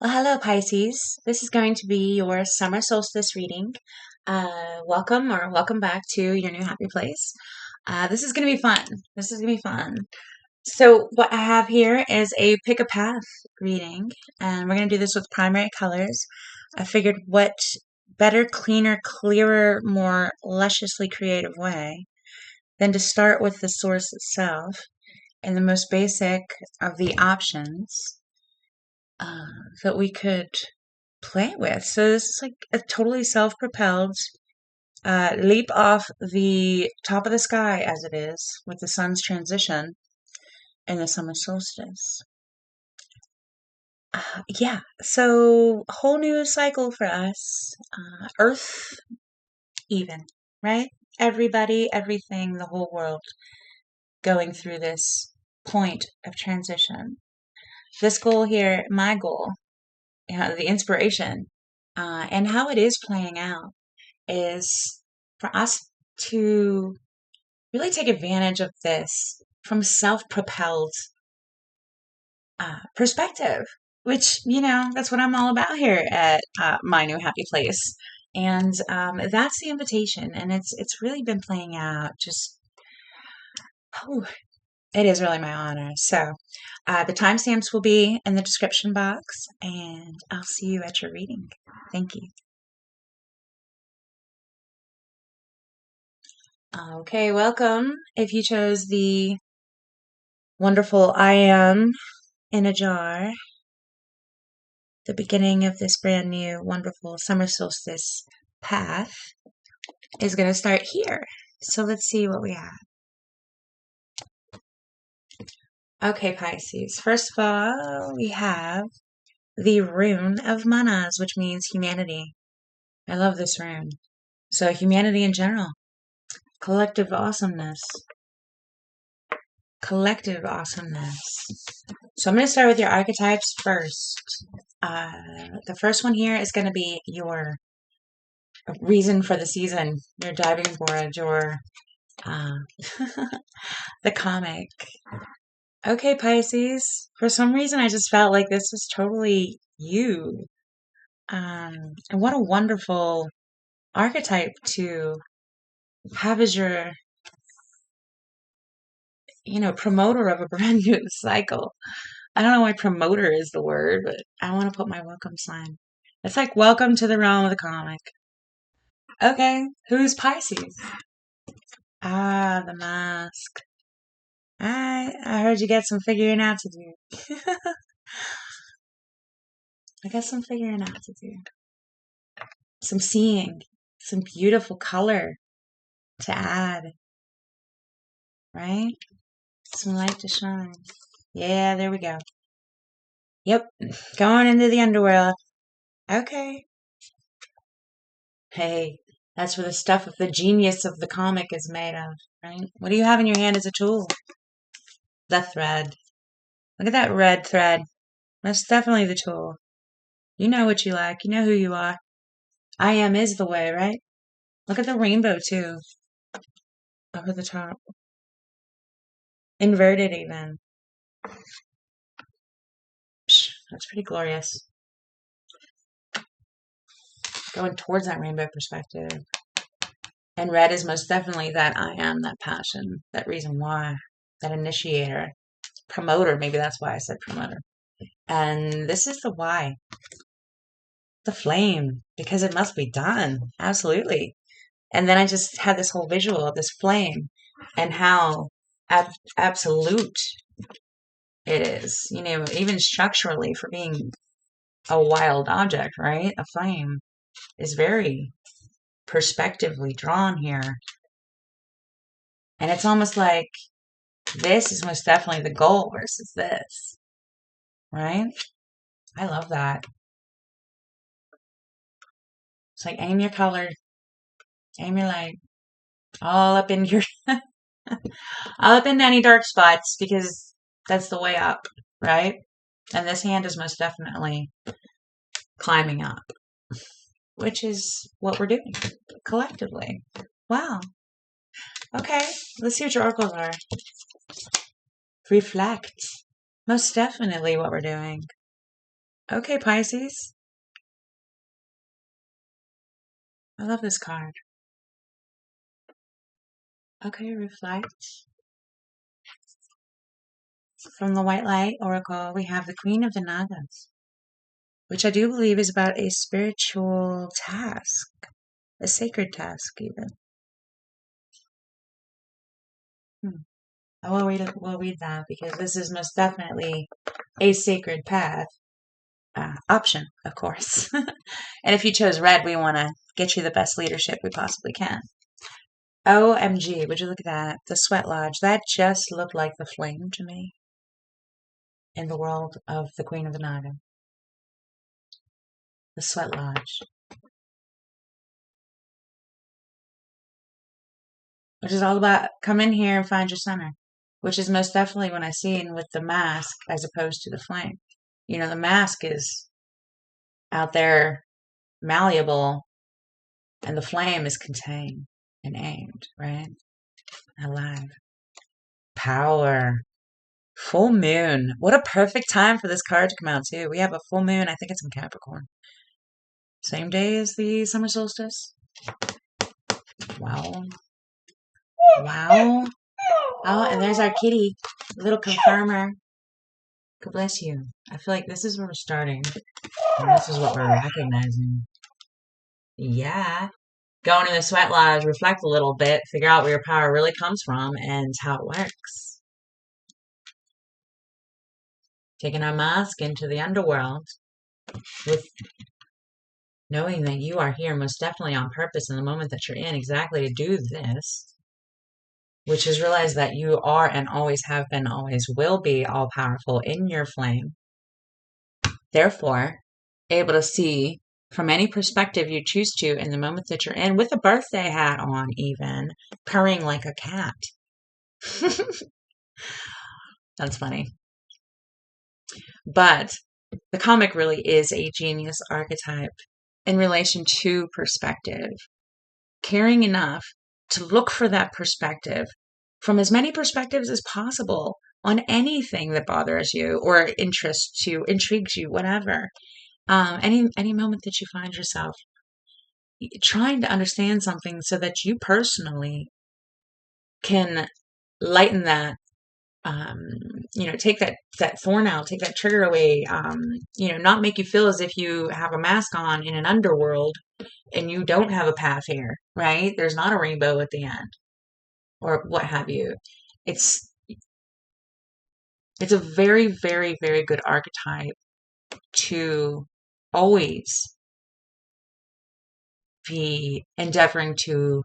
Well, hello, Pisces. This is going to be your summer solstice reading. Welcome back to your new happy place. This is going to be fun. This is going to be fun. So, what I have here is a pick a path reading, and we're going to do this with primary colors. I figured what better, cleaner, clearer, more lusciously creative way than to start with the source itself and the most basic of the options uh, that we could play with. So this is like a totally self-propelled leap off the top of the sky as it is with the sun's transition in the summer solstice. Yeah, so a whole new cycle for us. Earth even, right? Everybody, everything, the whole world going through this point of transition. This goal here, my goal, the inspiration, and how it is playing out is for us to really take advantage of this from self-propelled perspective, which, that's what I'm all about here at my new happy place. And that's the invitation. And it's really been playing out just, oh, it is really my honor. So the timestamps will be in the description box, and I'll see you at your reading. Thank you. Okay, welcome. If you chose the wonderful I am in a jar, the beginning of this brand new wonderful summer solstice path is going to start here. So let's see what we have. Okay, Pisces. First of all, we have the rune of manas, which means humanity. I love this rune. So humanity in general, collective awesomeness, collective awesomeness. So I'm going to start with your archetypes first. The first one here is going to be your reason for the season, your diving board, your uh, the comic. Okay, Pisces. For some reason, I just felt like this was totally you. And what a wonderful archetype to have as your, promoter of a brand new cycle. I don't know why promoter is the word, but I want to put my welcome sign. It's like welcome to the realm of the comic. Okay, who's Pisces? Ah, the mask. I heard you got some figuring out to do. I got some figuring out to do. Some seeing, some beautiful color to add, right? Some light to shine. Yeah, there we go. Yep, going into the underworld. Okay. Hey, that's where the stuff of the genius of the comic is made of, right? What do you have in your hand as a tool? The thread. Look at that red thread. That's definitely the tool. You know what you like. You know who you are. I am is the way, right? Look at the rainbow, too, over the top. Inverted, even. Psh, that's pretty glorious. Going towards that rainbow perspective. And red is most definitely that I am, that passion, that reason why, that initiator, promoter. Maybe that's why I said promoter. And this is the why, the flame, because it must be done. Absolutely. And then I just had this whole visual of this flame and how absolute it is, even structurally for being a wild object, right? A flame is very perspectively drawn here. And it's almost like this is most definitely the goal versus this, right? I love that. It's like aim your color, aim your light, all up in your, all up in any dark spots because that's the way up, right? And this hand is most definitely climbing up, which is what we're doing collectively. Wow. Okay, let's see what your oracles are. Reflect. Most definitely what we're doing. Okay, Pisces. I love this card. Okay, reflect. From the White Light Oracle, we have the Queen of the Nagas, which I do believe is about a spiritual task, a sacred task, even. We'll read that because this is most definitely a sacred path option, of course. And if you chose red, we want to get you the best leadership we possibly can. OMG, would you look at that? The Sweat Lodge. That just looked like the flame to me in the world of the Queen of the Naga. The Sweat Lodge. Which is all about come in here and find your center. Which is most definitely when I see it with the mask as opposed to the flame. You know, the mask is out there malleable and the flame is contained and aimed, right? Alive. Power. Full moon. What a perfect time for this card to come out, too. We have a full moon. I think it's in Capricorn. Same day as the summer solstice. Wow. Wow. Oh, and there's our kitty. Little confirmer. God bless you. I feel like this is where we're starting. And this is what we're recognizing. Yeah. Going in the Sweat Lodge, reflect a little bit, figure out where your power really comes from and how it works. Taking our mask into the underworld with knowing that you are here most definitely on purpose in the moment that you're in exactly to do this, which is realize that you are and always have been, always will be all powerful in your flame. Therefore, able to see from any perspective you choose to in the moment that you're in with a birthday hat on, even purring like a cat. That's funny. But the comic really is a genius archetype in relation to perspective. Caring enough to look for that perspective from as many perspectives as possible on anything that bothers you or interests you, intrigues you, whatever. Any moment that you find yourself trying to understand something so that you personally can lighten that, take that thorn out, take that trigger away, not make you feel as if you have a mask on in an underworld and you don't have a path here, right? There's not a rainbow at the end or what have you. It's a very, very, very good archetype to always be endeavoring to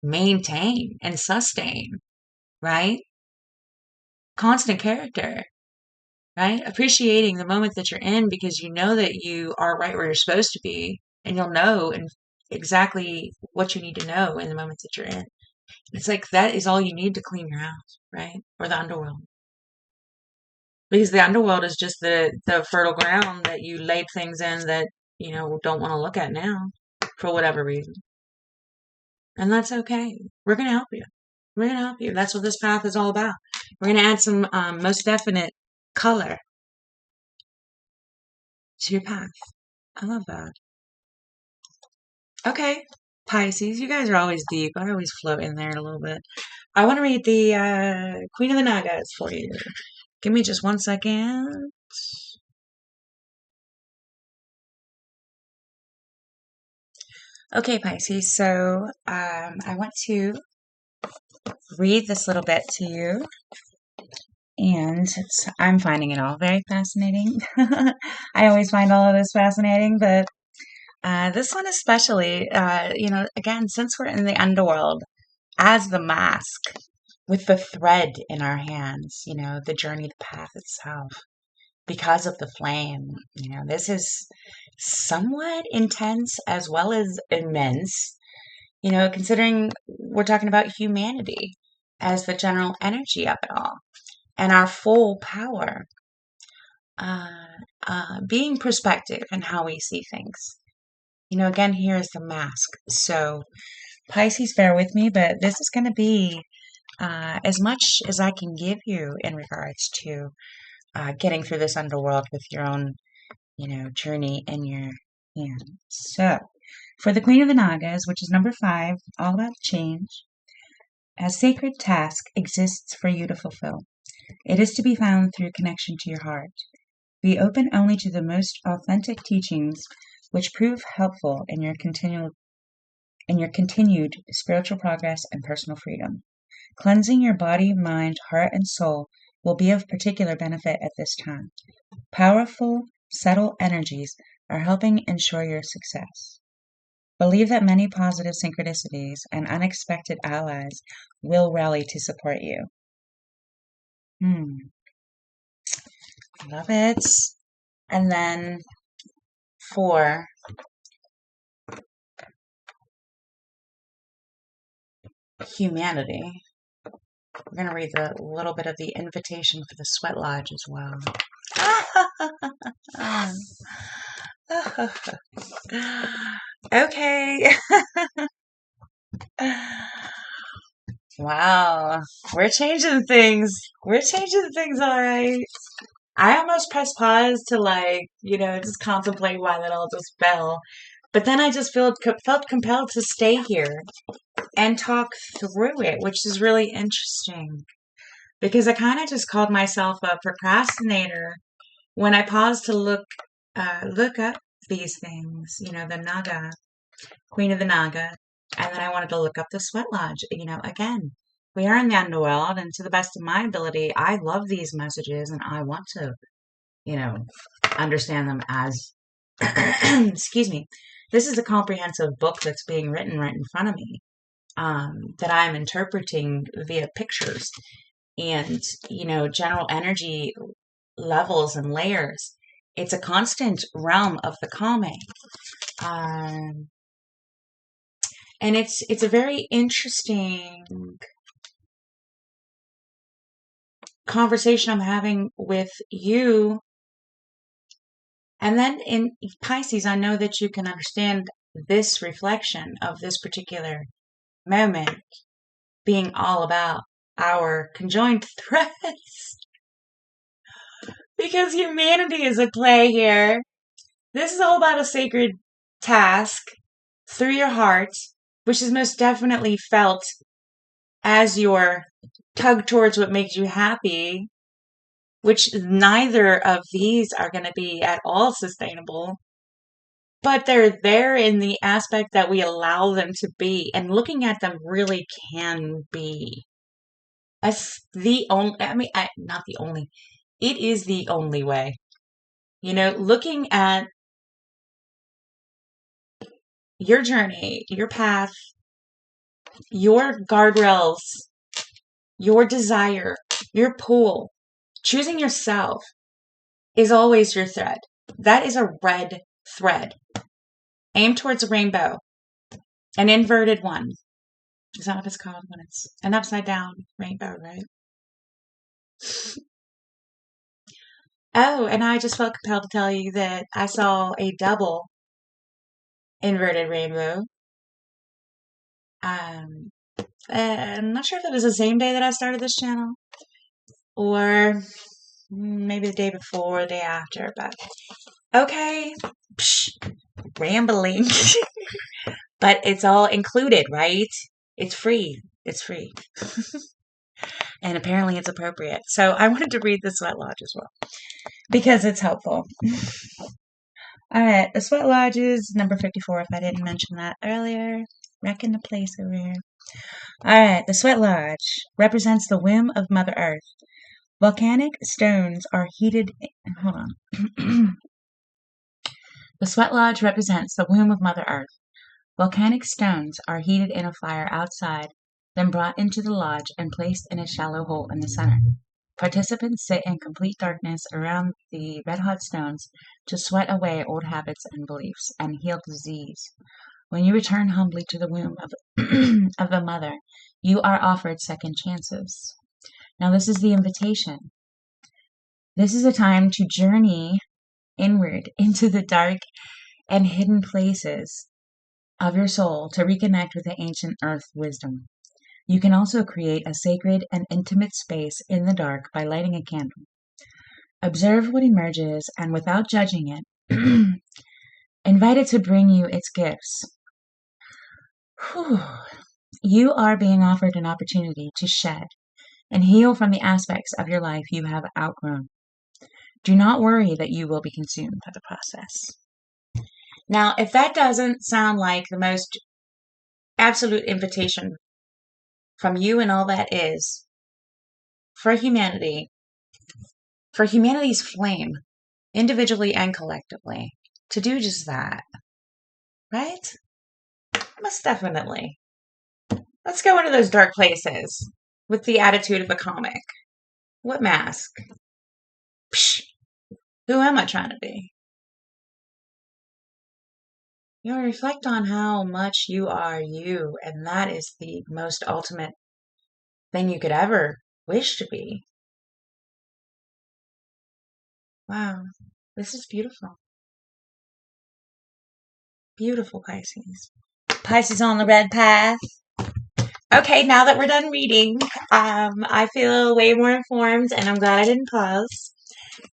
maintain and sustain, right? Constant character, right? Appreciating the moment that you're in because you know that you are right where you're supposed to be and you'll know and exactly what you need to know in the moment that you're in. It's like that is all you need to clean your house, right? Or the underworld. Because the underworld is just the fertile ground that you laid things in that, don't want to look at now for whatever reason. And that's okay. We're going to help you. We're going to help you. That's what this path is all about. We're going to add some most definite color to your path. I love that. Okay, Pisces, you guys are always deep. I always float in there a little bit. I want to read the Queen of the Nagas for you. Give me just 1 second. Okay, Pisces, so I want to read this little bit to you. And I'm finding it all very fascinating. I always find all of this fascinating, but this one especially, again, since we're in the underworld, as the mask, with the thread in our hands, the journey, the path itself, because of the flame, this is somewhat intense as well as immense, considering we're talking about humanity as the general energy of it all and our full power, being perspective and how we see things. Again, here is the mask. So Pisces, bear with me, but this is going to be as much as I can give you in regards to getting through this underworld with your own, journey in your hand. So, for the Queen of the Nagas, which is number 5, all about change, a sacred task exists for you to fulfill. It is to be found through connection to your heart. Be open only to the most authentic teachings which prove helpful in your continued spiritual progress and personal freedom. Cleansing your body, mind, heart, and soul will be of particular benefit at this time. Powerful, subtle energies are helping ensure your success. Believe that many positive synchronicities and unexpected allies will rally to support you. Love it. And then for humanity, we're going to read a little bit of the invitation for the Sweat Lodge as well. Okay. Wow. We're changing things. All right. I almost pressed pause to just contemplate why that all just fell. But then I just felt compelled to stay here and talk through it, which is really interesting. Because I kind of just called myself a procrastinator when I paused to look up these things, the Naga, Queen of the Naga, and then I wanted to look up the Sweat Lodge. Again, we are in the underworld, and to the best of my ability, I love these messages, and I want to, understand them as, excuse me, this is a comprehensive book that's being written right in front of me, that I'm interpreting via pictures and, general energy levels and layers. It's a constant realm of the calming. And it's a very interesting conversation I'm having with you. And then in Pisces, I know that you can understand this reflection of this particular moment being all about our conjoined threads. Because humanity is at play here. This is all about a sacred task through your heart, which is most definitely felt as your tug towards what makes you happy, which neither of these are going to be at all sustainable. But they're there in the aspect that we allow them to be, and looking at them really can be. Not the only. It is the only way. Looking at your journey, your path, your guardrails, your desire, your pull, choosing yourself is always your thread. That is a red thread. Aim towards a rainbow. An inverted one. Is that what it's called when it's an upside down rainbow, right? Oh, and I just felt compelled to tell you that I saw a double inverted rainbow. I'm not sure if it was the same day that I started this channel or maybe the day before or the day after, but okay, rambling. But it's all included, right? It's free. And apparently it's appropriate. So I wanted to read the Sweat Lodge as well because it's helpful. All right, the Sweat Lodge is number 54, if I didn't mention that earlier. Wrecking the place over here. All right, the Sweat Lodge represents the whim of Mother Earth. Volcanic stones are heated. Hold on. The Sweat Lodge represents the womb of Mother Earth. Volcanic stones are heated in a fire outside, then brought into the lodge and placed in a shallow hole in the center. Participants sit in complete darkness around the red-hot stones to sweat away old habits and beliefs and heal disease. When you return humbly to the womb of the mother, you are offered second chances. Now, this is the invitation. This is a time to journey inward into the dark and hidden places of your soul to reconnect with the ancient earth wisdom. You can also create a sacred and intimate space in the dark by lighting a candle. Observe what emerges and without judging it, Invited to bring you its gifts. Whew. You are being offered an opportunity to shed and heal from the aspects of your life you have outgrown. Do not worry that you will be consumed by the process. Now, if that doesn't sound like the most absolute invitation from you and all that is for humanity, for humanity's flame, individually and collectively, to do just that, right? Most definitely. Let's go into those dark places with the attitude of a comic. What mask? Psh, who am I trying to be? You know, reflect on how much you are you, and that is the most ultimate thing you could ever wish to be. Wow, this is beautiful. Beautiful Pisces. Pisces on the red path. Okay, now that we're done reading, I feel way more informed, and I'm glad I didn't pause.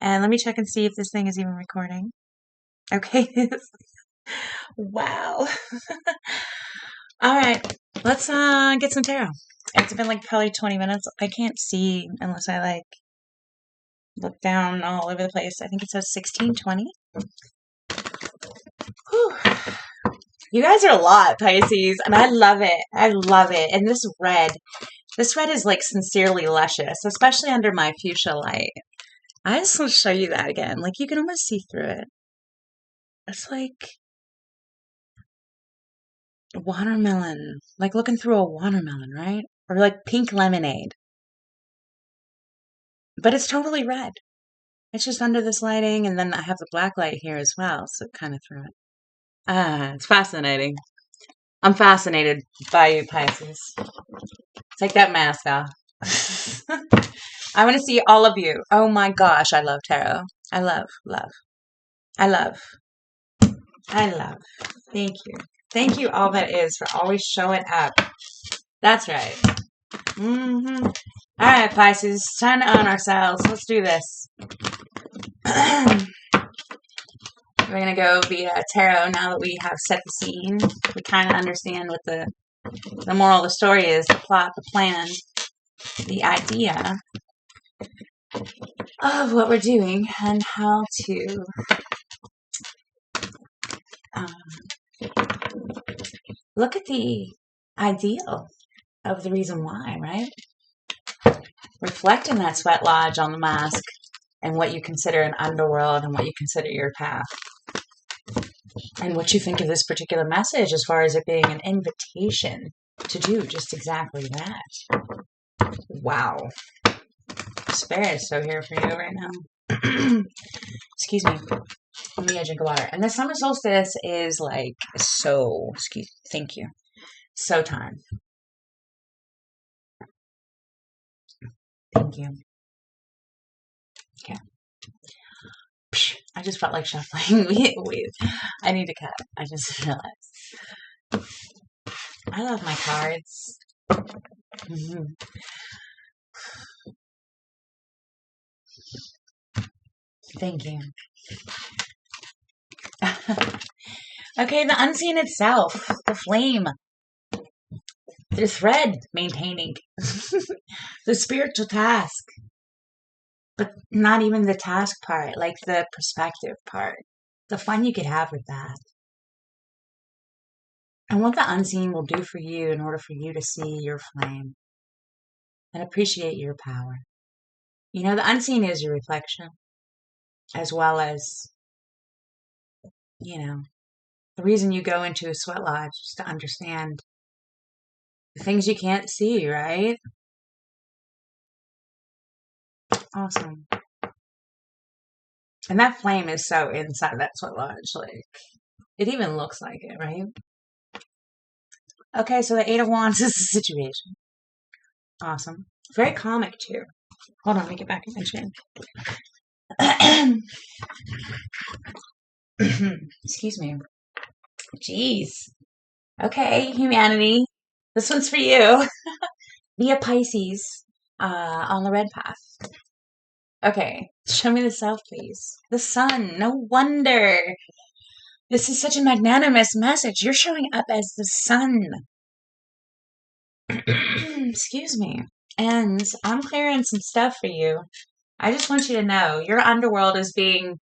And let me check and see if this thing is even recording. Okay. Wow. All right, let's get some tarot. It's been like probably 20 minutes. I can't see unless I like look down all over the place. I think it says 16:20. Whew. You guys are a lot, Pisces, and I love it. I love it. And this red is like sincerely luscious, especially under my fuchsia light. I just want to show you that again. Like you can almost see through it. It's like watermelon, like looking through a watermelon, right? Or like pink lemonade. But it's totally red. It's just under this lighting, and then I have the black light here as well, so it kind of threw it. It's fascinating. I'm fascinated by you, Pisces. Take that mask off. I want to see all of you. Oh my gosh, I love tarot. I love. I love. Thank you. Thank you, all that is, for always showing up. That's right. All right, Pisces, time to own ourselves. Let's do this. We're going to go via tarot now that we have set the scene. We kind of understand what the moral of the story is, the plot, the plan, the idea of what we're doing, and how to look at the ideal of the reason why, right? Reflect in that sweat lodge on the mask and what you consider an underworld and what you consider your path. And what you think of this particular message as far as it being an invitation to do just exactly that. Wow. Spirit is so here for you right now. Excuse me. Let me get a drink of water. And the summer solstice is like so, thank you. So time. Thank you. Okay. I just felt like shuffling. Wait. I need to cut. I just realized. I love my cards. Thank you. Okay, the unseen itself. The flame. The thread maintaining. The spiritual task. But not even the task part, like the perspective part. The fun you could have with that. And what the unseen will do for you in order for you to see your flame and appreciate your power. You know, the unseen is your reflection, as well as, you know, the reason you go into a sweat lodge is to understand the things you can't see, right? Awesome. And that flame is so inside that sweat lodge, like, it even looks like it, right? Okay, so the Eight of Wands is the situation. Awesome. Very comic, too. Hold on, let me get back in my chair. Excuse me. Jeez. Okay, humanity. This one's for you. Via Pisces on the red path. Okay, show me the self, please. The sun. No wonder. This is such a magnanimous message. You're showing up as the sun. Excuse me. And I'm clearing some stuff for you. I just want you to know your underworld is being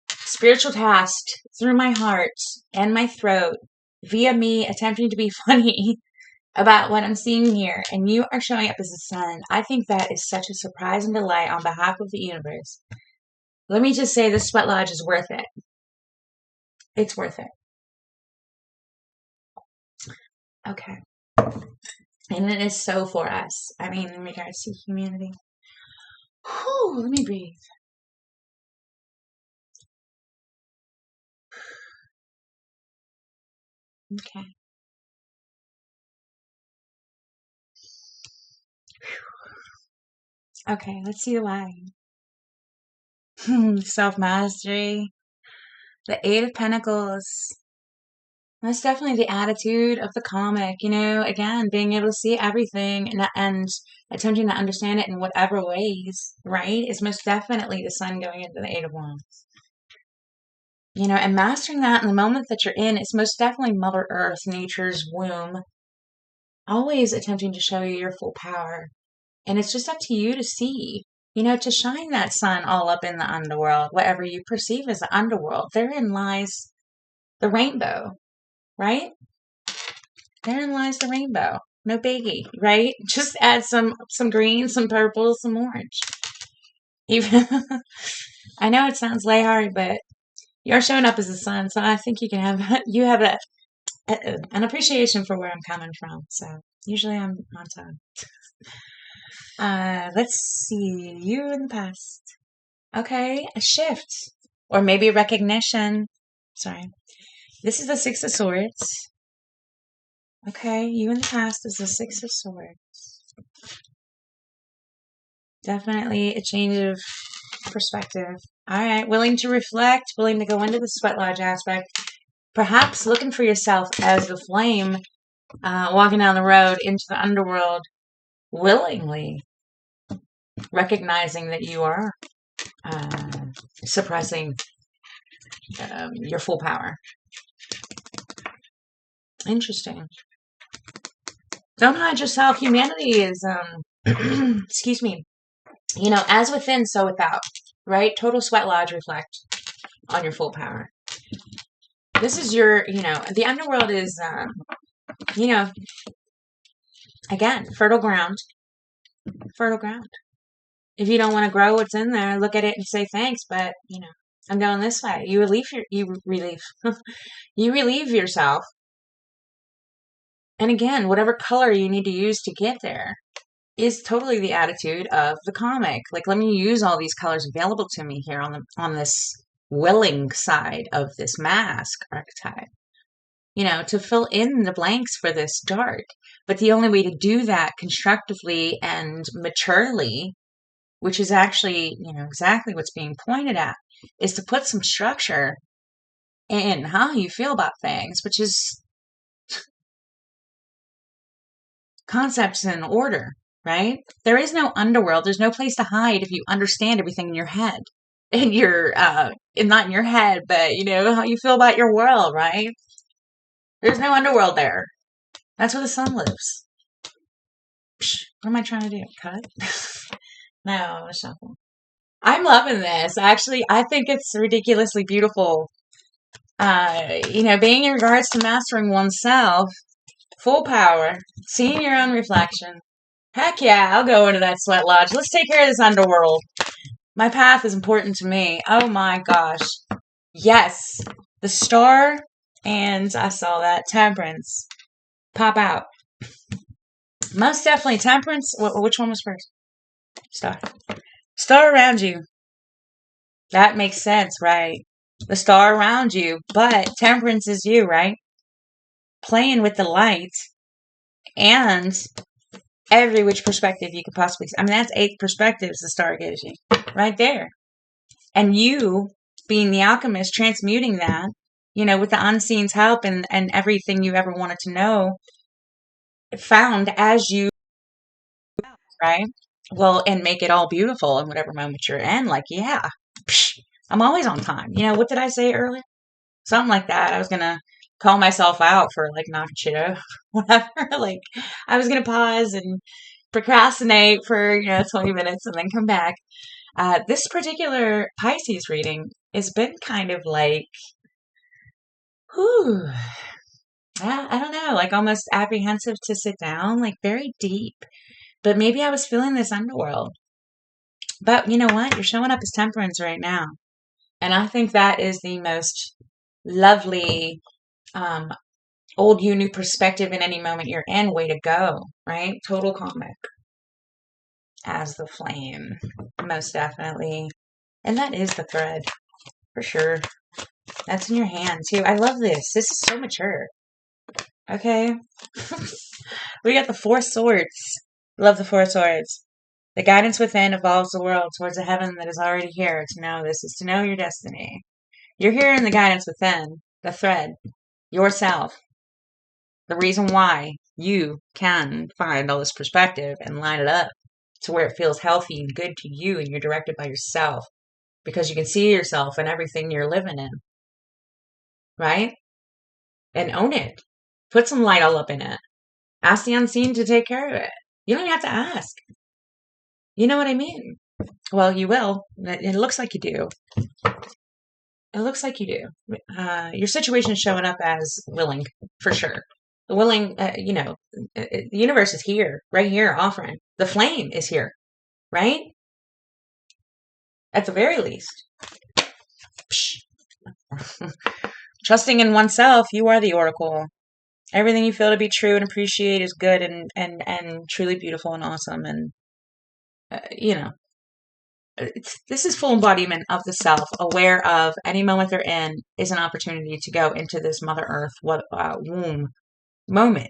spiritual tasked through my heart and my throat via me attempting to be funny about what I'm seeing here. And you are showing up as the sun. I think that is such a surprise and delight on behalf of the universe. Let me just say this sweat lodge is worth it. It's worth it. Okay. And it is so for us. I mean, in regards to humanity. Whew, let me breathe. Okay. Okay, let's see why. Self-mastery. The Eight of Pentacles. That's definitely the attitude of the comic, again, being able to see everything and attempting to understand it in whatever ways, right? Is most definitely the sun going into the Eight of Wands. And mastering that in the moment that you're in, it's most definitely Mother Earth, nature's womb, always attempting to show you your full power. And it's just up to you to see, to shine that sun all up in the underworld, whatever you perceive as the underworld. Therein lies the rainbow, right? Therein lies the rainbow. No biggie, right? Just add some green, some purple, some orange. Even I know it sounds lighthearted, but you're showing up as the sun, so I think you have an appreciation for where I'm coming from. So usually I'm on time. Let's see. You in the past. Okay, a shift. Or maybe recognition. Sorry. This is the Six of Swords. Okay, you in the past is the Six of Swords. Definitely a change of perspective. All right, willing to reflect, willing to go into the sweat lodge aspect. Perhaps looking for yourself as the flame, walking down the road into the underworld, willingly recognizing that you are suppressing your full power. Interesting. Don't hide yourself. Humanity is, excuse me, as within, so without, right? Total sweat lodge, reflect on your full power. This is your, the underworld is, again, fertile ground. Fertile ground. If you don't want to grow what's in there, look at it and say thanks, but, I'm going this way. You relieve yourself. And again, whatever color you need to use to get there is totally the attitude of the comic. Like, let me use all these colors available to me here on this willing side of this mask archetype, to fill in the blanks for this dark. But the only way to do that constructively and maturely, which is actually, exactly what's being pointed at, is to put some structure in how you feel about things, which is concepts in order, right? There is no underworld. There's no place to hide if you understand everything in your head. And not in your head, but how you feel about your world, right? There's no underworld there. That's where the sun lives. Psh, what am I trying to do? Cut? No, shuffle. I'm loving this. Actually, I think it's ridiculously beautiful. Being in regards to mastering oneself, full power, seeing your own reflection. Heck yeah, I'll go into that sweat lodge. Let's take care of this underworld. My path is important to me. Oh my gosh. Yes. The star, and I saw that temperance pop out. Most definitely temperance. Which one was first? Star. Star around you. That makes sense, right? The star around you, but temperance is you, right? Playing with the light and every which perspective you could possibly see. I mean, that's 8 perspectives the star gives you right there. And you, being the alchemist, transmuting that, with the unseen's help and everything you ever wanted to know, found as you, right? Well, and make it all beautiful in whatever moment you're in. Like, yeah, psh, I'm always on time. You know, what did I say earlier? Something like that. I was gonna call myself out for like knocking shit over, whatever. Like, I was gonna pause and procrastinate for 20 minutes and then come back. This particular Pisces reading has been kind of like, whew, I don't know, like almost apprehensive to sit down, like very deep. But maybe I was feeling this underworld. But you know what? You're showing up as Temperance right now. And I think that is the most lovely, um, old you, new perspective in any moment you're in. Way to go, right? Total comic as the flame. Most definitely. And that is the thread, for sure. That's in your hand, too. I love this. This is so mature. Okay. We got the Four Swords. Love the Four Swords. The guidance within evolves the world towards a heaven that is already here. To know this is to know your destiny. You're here in the guidance within, the thread, yourself. The reason why you can find all this perspective and line it up to where it feels healthy and good to you and you're directed by yourself because you can see yourself in everything you're living in, right? And own it. Put some light all up in it. Ask the unseen to take care of it. You don't even have to ask. You know what I mean? Well, you will. It looks like you do. It looks like you do. Your situation is showing up as willing, for sure. The willing, the universe is here, right here, offering. The flame is here, right? At the very least. Trusting in oneself, you are the oracle. Everything you feel to be true and appreciate is good and truly beautiful and awesome. And, this is full embodiment of the self, aware of any moment they're in is an opportunity to go into this Mother Earth womb moment.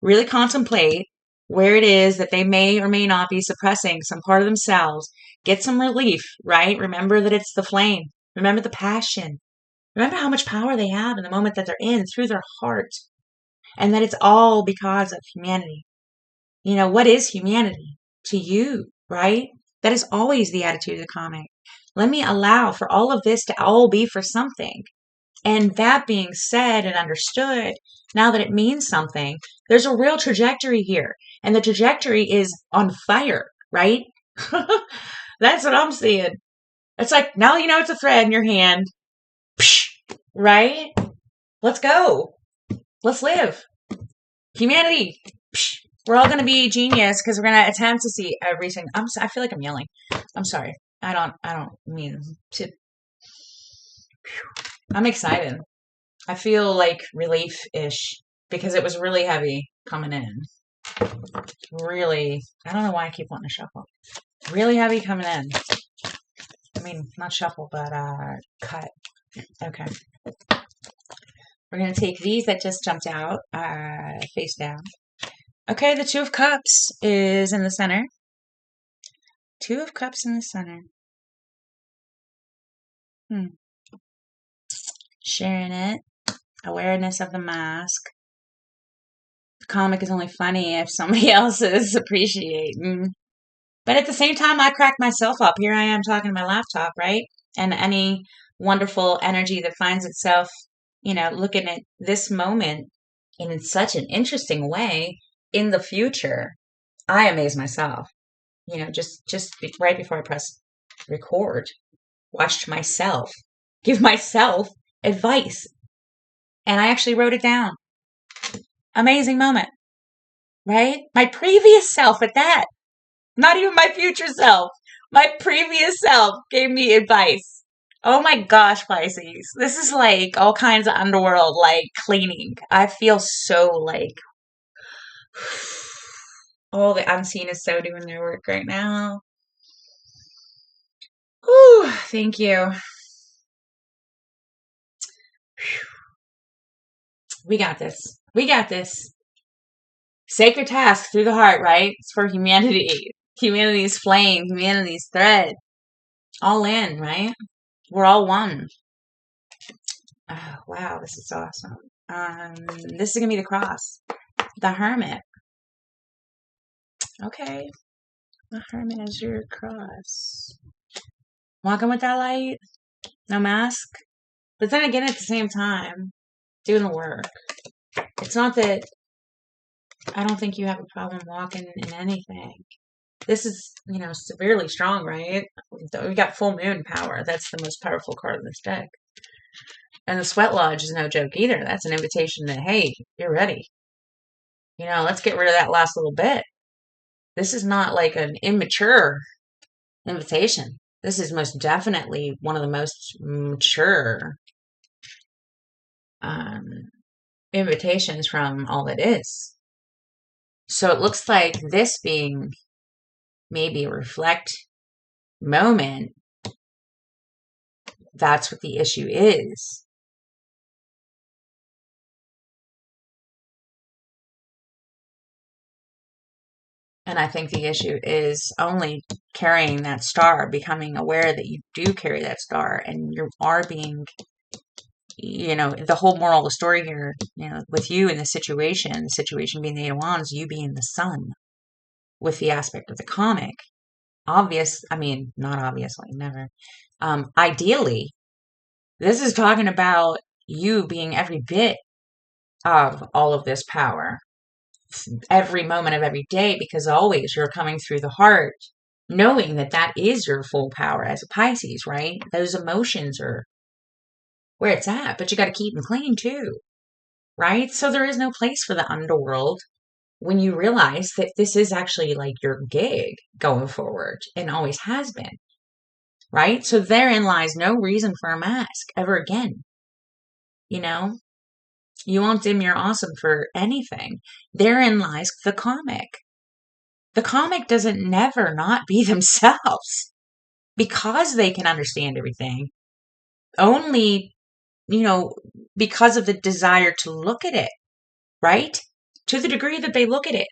Really contemplate where it is that they may or may not be suppressing some part of themselves. Get some relief, right? Remember that it's the flame. Remember the passion. Remember how much power they have in the moment that they're in through their heart. And that it's all because of humanity. What is humanity to you, right? That is always the attitude of the comic. Let me allow for all of this to all be for something. And that being said and understood, now that it means something, there's a real trajectory here. And the trajectory is on fire, right? That's what I'm seeing. It's like, now you know it's a thread in your hand. Psh, right? Let's go. Let's live. Humanity. Psh, we're all going to be genius because we're going to attempt to see everything. I feel like I'm yelling. I'm sorry. I don't mean to. I'm excited. I feel like relief-ish because it was really heavy coming in. Really, I don't know why I keep wanting to shuffle. Really heavy coming in. I mean, not shuffle, but cut. Okay. We're going to take these that just jumped out face down. Okay, the Two of Cups is in the center. Two of Cups in the center. Sharing it. Awareness of the mask. The comic is only funny if somebody else is appreciating. But at the same time, I cracked myself up. Here I am talking to my laptop, right? And any wonderful energy that finds itself, looking at this moment in such an interesting way in the future, I amaze myself. Just right before I press record, watched myself give myself advice. And I actually wrote it down. Amazing moment, right? My previous self at that. Not even my future self. My previous self gave me advice. Oh my gosh, Pisces. This is like all kinds of underworld, like cleaning. I feel so like all the unseen is so doing their work right now. Whew, thank you. We got this. We got this. Sacred task through the heart, right? It's for humanity. Humanity's flame, humanity's thread. All in, right? We're all one. Oh, wow, this is awesome. This is going to be the cross. The Hermit. Okay. The Hermit is your cross. Walking with that light. No mask. But then again, at the same time, doing the work. It's not that I don't think you have a problem walking in anything. This is, severely strong, right? We got full moon power. That's the most powerful card in this deck. And the Sweat Lodge is no joke either. That's an invitation that, hey, you're ready. Let's get rid of that last little bit. This is not like an immature invitation. This is most definitely one of the most mature invitations from all that is. So it looks like this being maybe a reflect moment, that's what the issue is. And I think the issue is only carrying that star, becoming aware that you do carry that star, and you are being, the whole moral of the story here, with you in the situation being the Eight of Wands, you being the sun, with the aspect of the comic. Not obviously, never. Ideally, this is talking about you being every bit of all of this power, every moment of every day, because always you're coming through the heart, knowing that that is your full power as a Pisces, right? Those emotions are where it's at, but you got to keep them clean too, right? So there is no place for the underworld when you realize that this is actually like your gig going forward and always has been, right? So therein lies no reason for a mask ever again. You won't dim your awesome for anything. Therein lies the comic. The comic doesn't never not be themselves because they can understand everything. Only, because of the desire to look at it, right? To the degree that they look at it,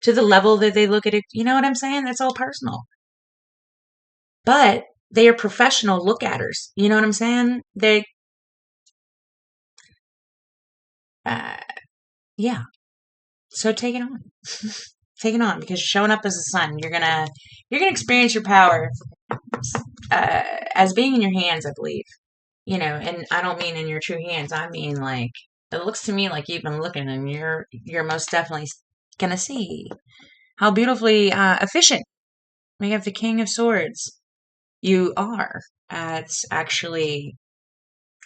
to the level that they look at it. You know what I'm saying? That's all personal. But they are professional look-atters. You know what I'm saying? Yeah. So take it on. Take it on, because showing up as a sun, you're gonna experience your power as being in your hands, I believe. And I don't mean in your true hands. I mean, like, it looks to me like you've been looking, and you're most definitely gonna see how beautifully efficient. We have the King of Swords. You are at actually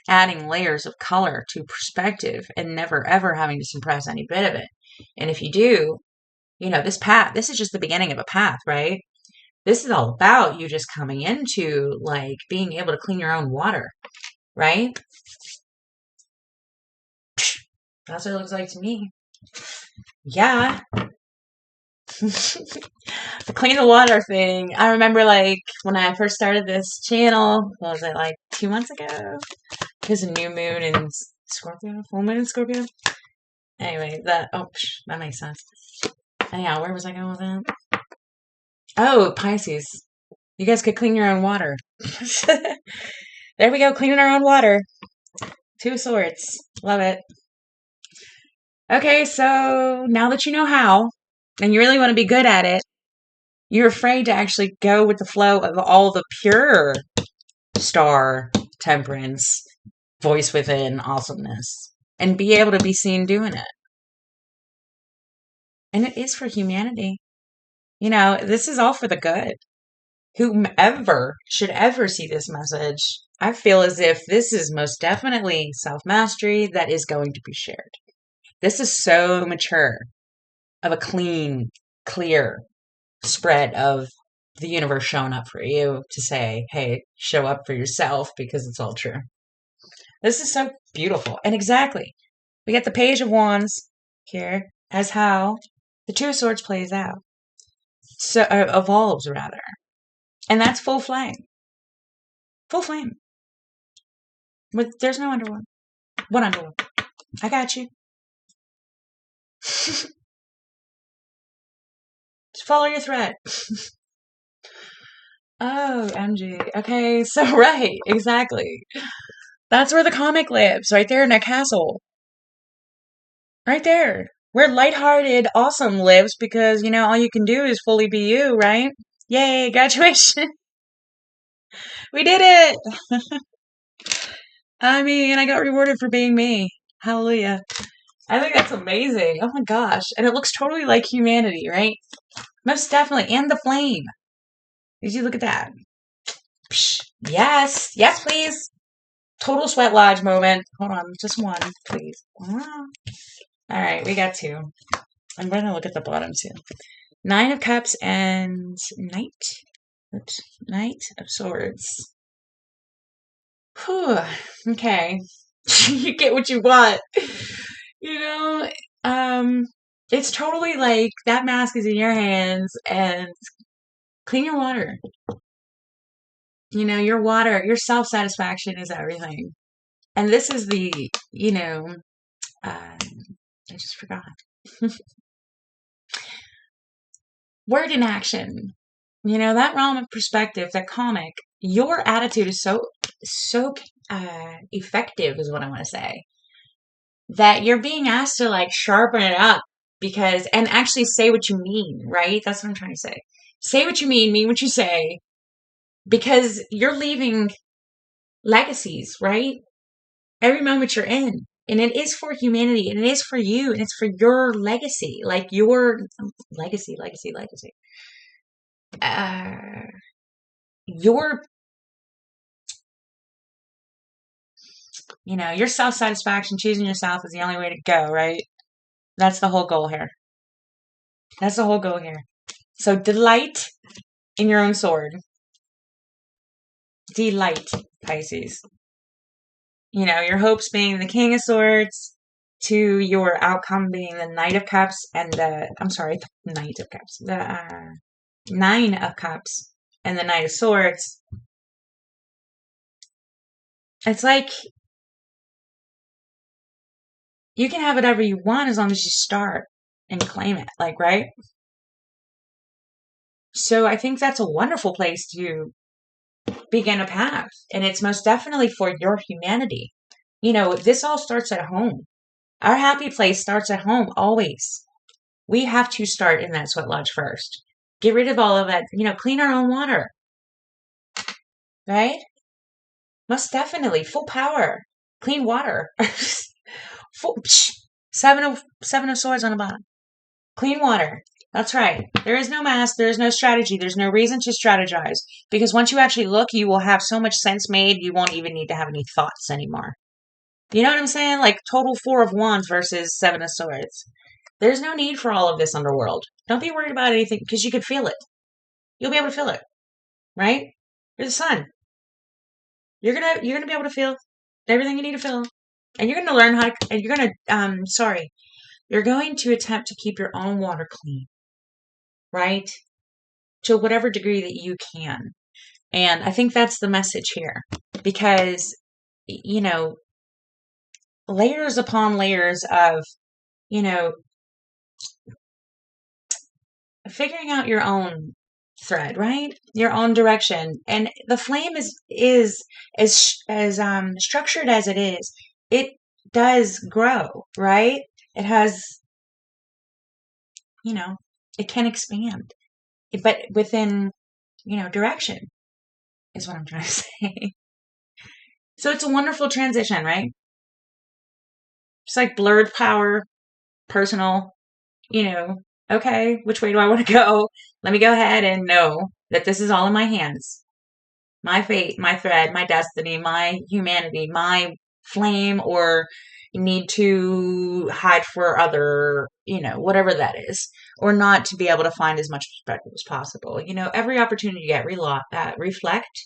adding layers of color to perspective and never ever having to suppress any bit of it. And if you do, this is just the beginning of a path, right? This is all about you just coming into like being able to clean your own water, right? That's what it looks like to me. Yeah. The clean the water thing. I remember like when I first started this channel, what was it, like 2 months ago? Because a new moon in Scorpio, full moon in Scorpio. Anyway, that makes sense. Anyhow, where was I going with that? Oh, Pisces. You guys could clean your own water. There we go, cleaning our own water. 2 of Swords. Love it. Okay, so now that you know how, and you really want to be good at it, you're afraid to actually go with the flow of all the pure star, temperance, voice within awesomeness, and be able to be seen doing it. And it is for humanity. This is all for the good. Whomever should ever see this message, I feel as if this is most definitely self-mastery that is going to be shared. This is so mature of a clean, clear spread of the universe showing up for you to say, hey, show up for yourself because it's all true. This is so beautiful. And exactly, we get the Page of Wands here as how the Two of Swords plays out. So evolves rather. And that's full flame. Full flame. There's no underworld. What underworld? I got you. Just follow your thread. Oh, MG. Okay, so right, exactly. That's where the comic lives, right there in that castle. Right there. Where lighthearted awesome lives, because, all you can do is fully be you, right? Yay, graduation. We did it. I mean, I got rewarded for being me. Hallelujah. I think that's amazing. Oh my gosh. And it looks totally like humanity, right? Most definitely. And the flame. Did you look at that? Psh, yes. Yes, please. Total sweat lodge moment. Hold on. Just one, please. All right. We got two. I'm going to look at the bottom too. 9 of Cups and Knight. Oops. Knight of Swords. Whew. Okay. You get what you want. You know, it's totally like that mask is in your hands and clean your water. You know, your water, your self-satisfaction is everything. And this is the, I just forgot. Word in action. You know, that realm of perspective, that comic, your attitude is so effective is what I want to say. That you're being asked to like sharpen it up and actually say what you mean, right? That's what I'm trying to say. Say what you mean what you say, because you're leaving legacies, right? Every moment you're in. And it is for humanity, and it is for you, and it's for your legacy. Like your legacy. Your self-satisfaction, choosing yourself is the only way to go, right? That's the whole goal here. So delight in your own sword. Delight, Pisces. Your hopes being the King of Swords, to your outcome being the Knight of Cups and Knight of Cups. The 9 of Cups and the Knight of Swords. It's like you can have whatever you want as long as you start and claim it, like, right? So I think that's a wonderful place to begin a path. And it's most definitely for your humanity. This all starts at home. Our happy place starts at home, always. We have to start in that sweat lodge first. Get rid of all of that, clean our own water. Right? Most definitely. Full power. Clean water. Seven of Swords on the bottom. Clean water. That's right. There is no mask. There is no strategy. There's no reason to strategize. Because once you actually look, you will have so much sense made, you won't even need to have any thoughts anymore. You know what I'm saying? Like total 4 of Wands versus 7 of Swords. There's no need for all of this underworld. Don't be worried about anything, because you can feel it. You'll be able to feel it. Right? You're the sun. You're gonna be able to feel everything you need to feel. And you're gonna learn how to, and you're going to attempt to keep your own water clean. Right? To whatever degree that you can. And I think that's the message here. Because, layers upon layers of, figuring out your own thread, right? Your own direction. And the flame is as structured as it is. It does grow, right? It has, it can expand, but within, direction is what I'm trying to say. So it's a wonderful transition, right? It's like blurred power, personal, okay, which way do I want to go? Let me go ahead and know that this is all in my hands. My fate, my thread, my destiny, my humanity, my flame, or need to hide for other, whatever that is, or not to be able to find as much perspective as possible. Every opportunity you get, reflect,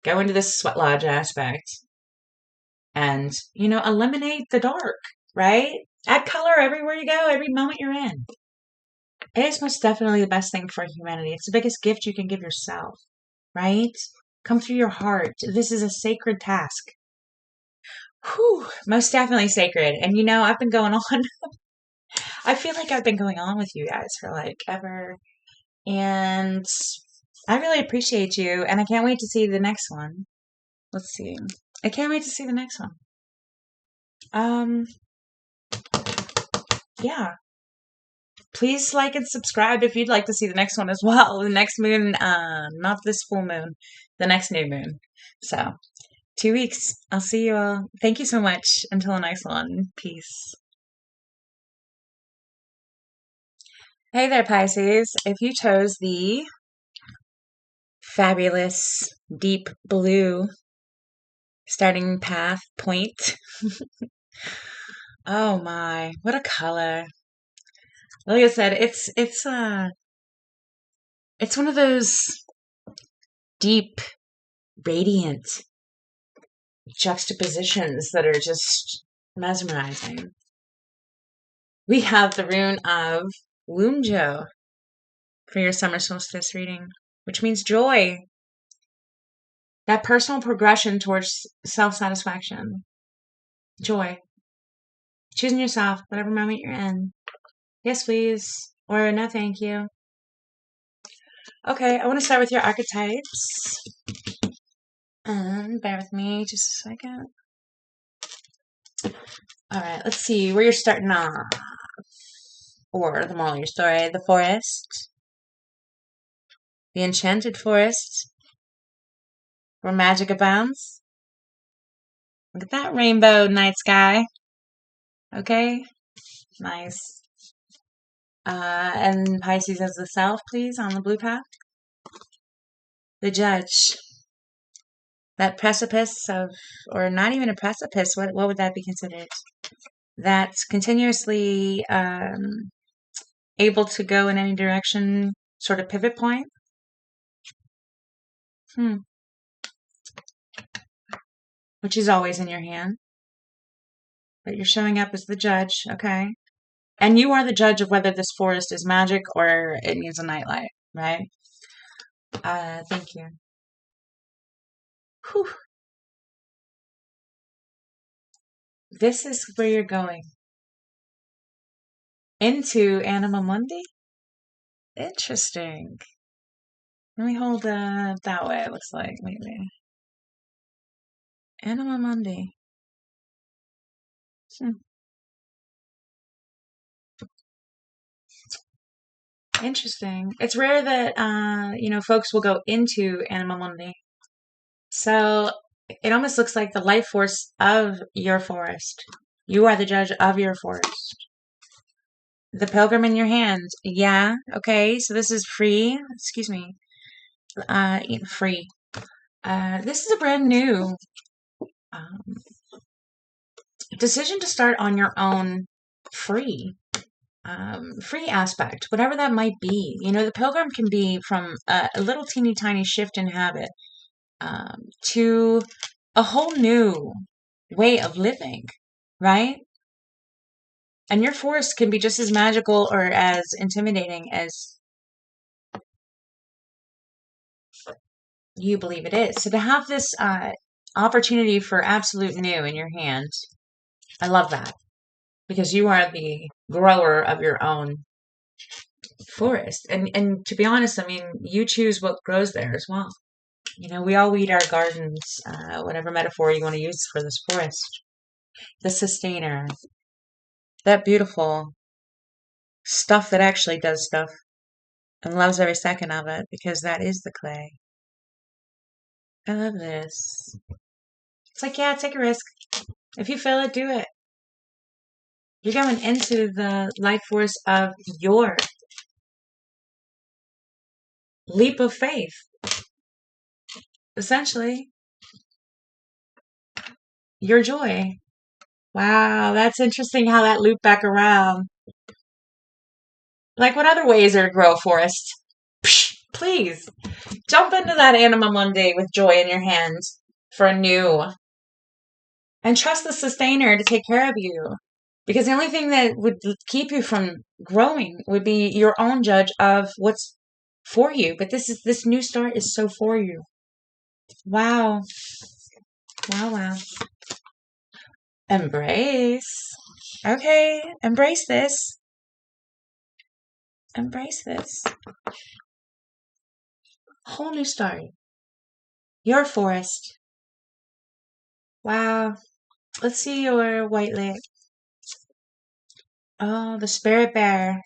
go into this sweat lodge aspect and, eliminate the dark, right? Add color everywhere you go, every moment you're in. It is most definitely the best thing for humanity. It's the biggest gift you can give yourself, right? Come through your heart. This is a sacred task. Whew, most definitely sacred. And I've been going on. I feel like I've been going on with you guys for like ever. And I really appreciate you. And I can't wait to see the next one. Let's see. I can't wait to see the next one. Yeah. Please like and subscribe if you'd like to see the next one as well. The next moon, not this full moon, the next new moon. So, 2 weeks. I'll see you all. Thank you so much. Until the next one. Peace. Hey there, Pisces. If you chose the fabulous deep blue starting path point, oh my, what a color. Like I said, it's one of those deep, radiant juxtapositions that are just mesmerizing. We have the rune of Womjo for your summer solstice reading, which means joy. That personal progression towards self-satisfaction. Joy. Choosing yourself, whatever moment you're in. Yes, please. Or no, thank you. Okay, I want to start with your archetypes. Bear with me just a second. All right, let's see where you're starting off. Or the moral of your story. The forest. The enchanted forest. Where magic abounds. Look at that rainbow night sky. Okay? Nice. And Pisces as the self, please, on the blue path. The judge. That precipice of, or not even a precipice, what would that be considered? That's continuously able to go in any direction, sort of pivot point. Which is always in your hand. But you're showing up as the judge, okay? And you are the judge of whether this forest is magic or it needs a nightlight, right? Thank you. Whew. This is where you're going. Into Anima Mundi? Interesting. Let me hold that way, it looks like, maybe. Anima Mundi. Interesting. It's rare that, folks will go into Anima Mundi. So it almost looks like the life force of your forest. You are the judge of your forest. The pilgrim in your hand. Yeah, okay. So this is free. Excuse me. Free. This is a brand new decision to start on your own free. Free aspect, whatever that might be. The pilgrim can be from a little teeny tiny shift in habit to a whole new way of living, right? And your forest can be just as magical or as intimidating as you believe it is. So to have this opportunity for absolute new in your hand, I love that. Because you are the grower of your own forest. And to be honest, you choose what grows there as well. We all weed our gardens, whatever metaphor you want to use for this forest. The sustainer. That beautiful stuff that actually does stuff and loves every second of it, because that is the clay. I love this. It's like, yeah, take a risk. If you feel it, do it. You're going into the life force of your leap of faith. Essentially, your joy. Wow, that's interesting how that looped back around. Like, what other ways are to grow a forest? Psh, please, jump into that Anima Mundi with joy in your hand for a new. And trust the sustainer to take care of you. Because the only thing that would keep you from growing would be your own judge of what's for you. But this new start is so for you. Wow. Wow. Embrace. Okay, embrace this. Embrace this. Whole new start. Your forest. Wow. Let's see your white lake. Oh, the spirit bear.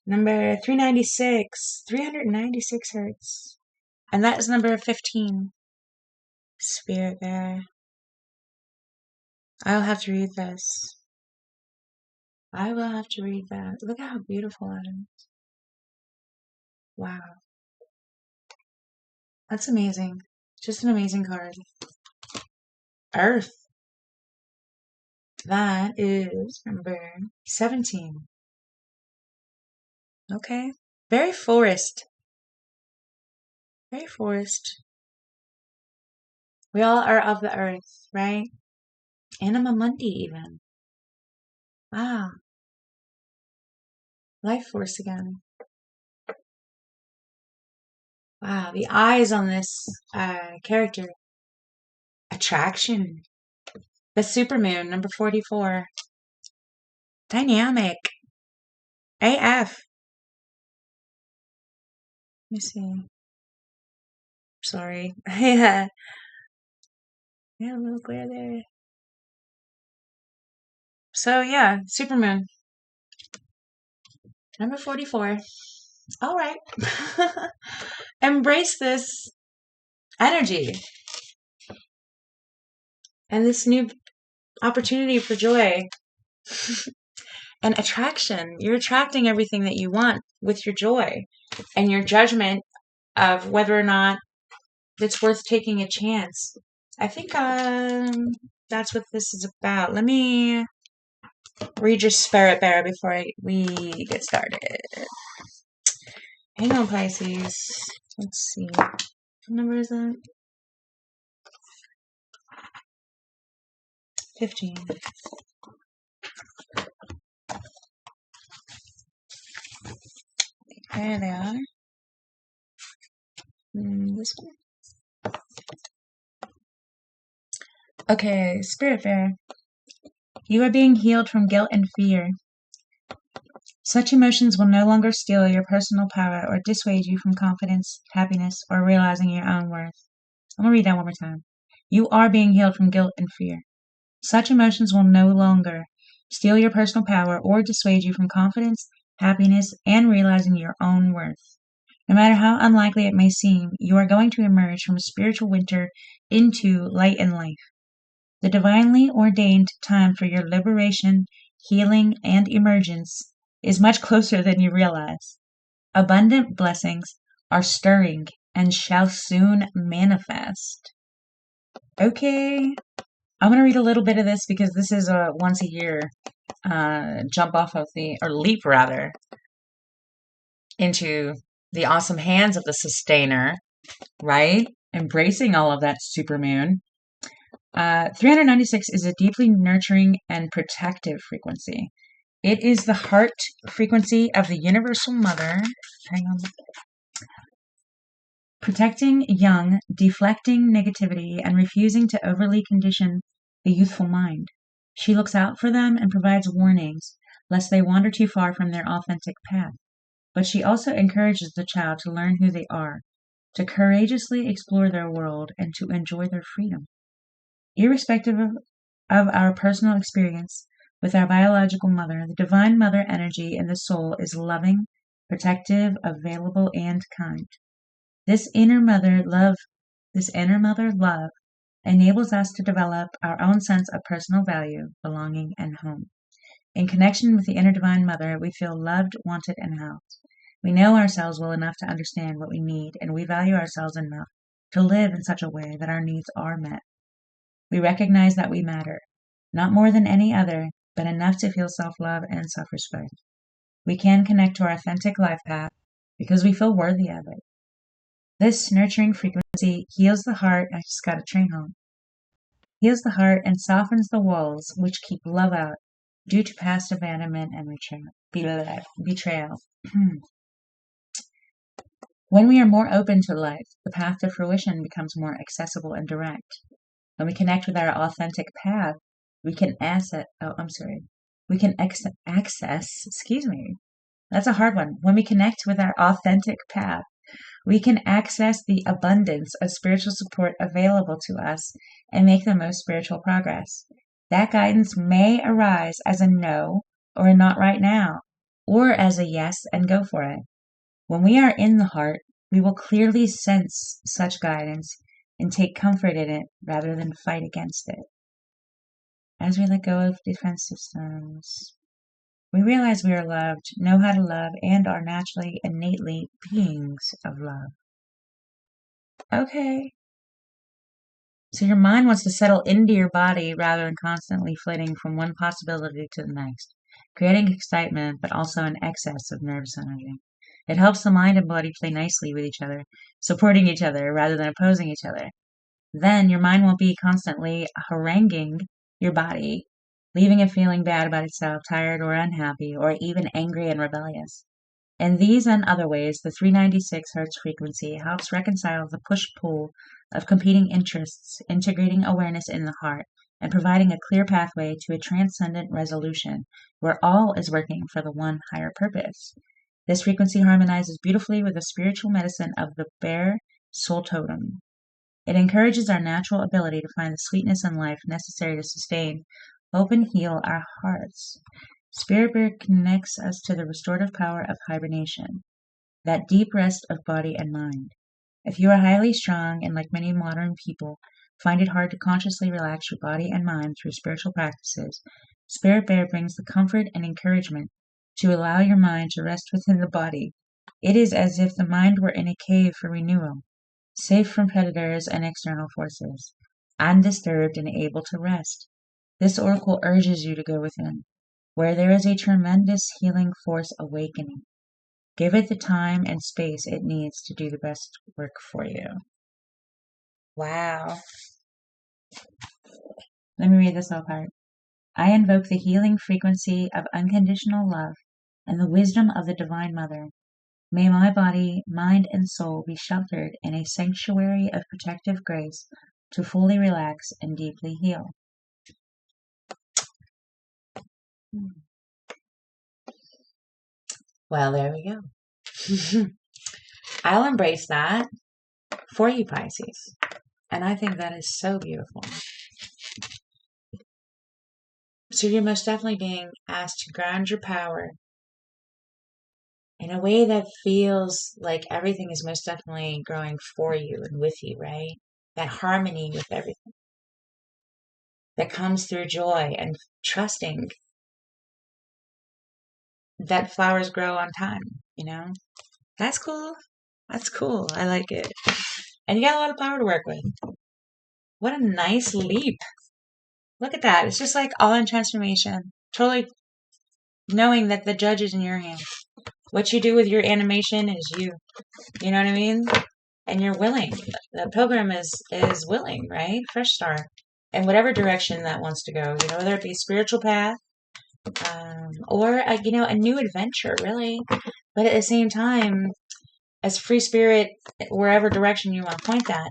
Number 396. 396 hertz. And that is number 15. Spirit bear. I'll have to read this. I will have to read that. Look how beautiful that is. Wow. That's amazing. Just an amazing card. Earth. That is number 17. Okay. Very forest. Very forest. We all are of the earth, right? Anima Mundi even. Wow. Life force again. Wow, the eyes on this character. Attraction. The supermoon, number 44. Dynamic. AF. Let me see. Sorry. Yeah. Yeah, a little glare there. So yeah, supermoon. Number 44. All right. Embrace this energy and this new opportunity for joy and attraction. You're attracting everything that you want with your joy and your judgment of whether or not it's worth taking a chance. I think that's what this is about. Let me read your spirit bear before we get started. Hang on, Pisces. Let's see. What number is that? 15. There they are. This one. Okay, spirit bear. You are being healed from guilt and fear. Such emotions will no longer steal your personal power or dissuade you from confidence, happiness, or realizing your own worth. I'm going to read that one more time. You are being healed from guilt and fear. Such emotions will no longer steal your personal power or dissuade you from confidence, happiness, and realizing your own worth. No matter how unlikely it may seem, you are going to emerge from a spiritual winter into light and life. The divinely ordained time for your liberation, healing, and emergence is much closer than you realize. Abundant blessings are stirring and shall soon manifest. Okay, I'm going to read a little bit of this because this is a once a year jump off of or leap rather, into the awesome hands of the sustainer, right? Embracing all of that supermoon. 396 is a deeply nurturing and protective frequency. It is the heart frequency of the universal mother. Hang on. Protecting young, deflecting negativity, and refusing to overly condition the youthful mind. She looks out for them and provides warnings, lest they wander too far from their authentic path. But she also encourages the child to learn who they are, to courageously explore their world, and to enjoy their freedom. Irrespective of our personal experience with our biological mother, the divine mother energy in the soul is loving, protective, available, and kind. This inner mother love enables us to develop our own sense of personal value, belonging, and home. In connection with the inner divine mother, we feel loved, wanted, and housed. We know ourselves well enough to understand what we need, and we value ourselves enough to live in such a way that our needs are met. We recognize that we matter, not more than any other, but enough to feel self-love and self-respect. We can connect to our authentic life path because we feel worthy of it. This nurturing frequency heals the heart. I just got a train home. Heals the heart and softens the walls which keep love out due to past abandonment and betrayal. When we are more open to life, the path to fruition becomes more accessible and direct. When we connect with our authentic path, we can access, excuse me, that's a hard one. When we connect with our authentic path, we can access the abundance of spiritual support available to us and make the most spiritual progress. That guidance may arise as a no or a not right now, or as a yes and go for it. When we are in the heart, we will clearly sense such guidance and take comfort in it rather than fight against it. As we let go of defense systems, we realize we are loved, know how to love, and are naturally, innately beings of love. Okay. So your mind wants to settle into your body rather than constantly flitting from one possibility to the next, creating excitement but also an excess of nervous energy. It helps the mind and body play nicely with each other, supporting each other rather than opposing each other. Then your mind won't be constantly haranguing your body, leaving it feeling bad about itself, tired or unhappy, or even angry and rebellious. In these and other ways, the 396 Hz frequency helps reconcile the push-pull of competing interests, integrating awareness in the heart, and providing a clear pathway to a transcendent resolution where all is working for the one higher purpose. This frequency harmonizes beautifully with the spiritual medicine of the bear soul totem. It encourages our natural ability to find the sweetness in life necessary to sustain, hope, and heal our hearts. Spirit Bear connects us to the restorative power of hibernation, that deep rest of body and mind. If you are highly strung and, like many modern people, find it hard to consciously relax your body and mind through spiritual practices, Spirit Bear brings the comfort and encouragement to allow your mind to rest within the body. It is as if the mind were in a cave for renewal, safe from predators and external forces, undisturbed and able to rest. This oracle urges you to go within, where there is a tremendous healing force awakening. Give it the time and space it needs to do the best work for you. Wow. Let me read this whole part. I invoke the healing frequency of unconditional love and the wisdom of the Divine Mother. May my body, mind, and soul be sheltered in a sanctuary of protective grace to fully relax and deeply heal. Well, there we go. I'll embrace that for you, Pisces. And I think that is so beautiful. So you're most definitely being asked to ground your power in a way that feels like everything is most definitely growing for you and with you, right? That harmony with everything that comes through joy and trusting that flowers grow on time, you know? That's cool. That's cool. I like it. And you got a lot of power to work with. What a nice leap. Look at that. It's just like all in transformation. Totally knowing that the judge is in your hands. What you do with your animation is you. You know what I mean? And you're willing. The pilgrim is willing, right? Fresh start. In whatever direction that wants to go. You know, whether it be a spiritual path, or a new adventure, really. But at the same time, as free spirit, wherever direction you want to point that,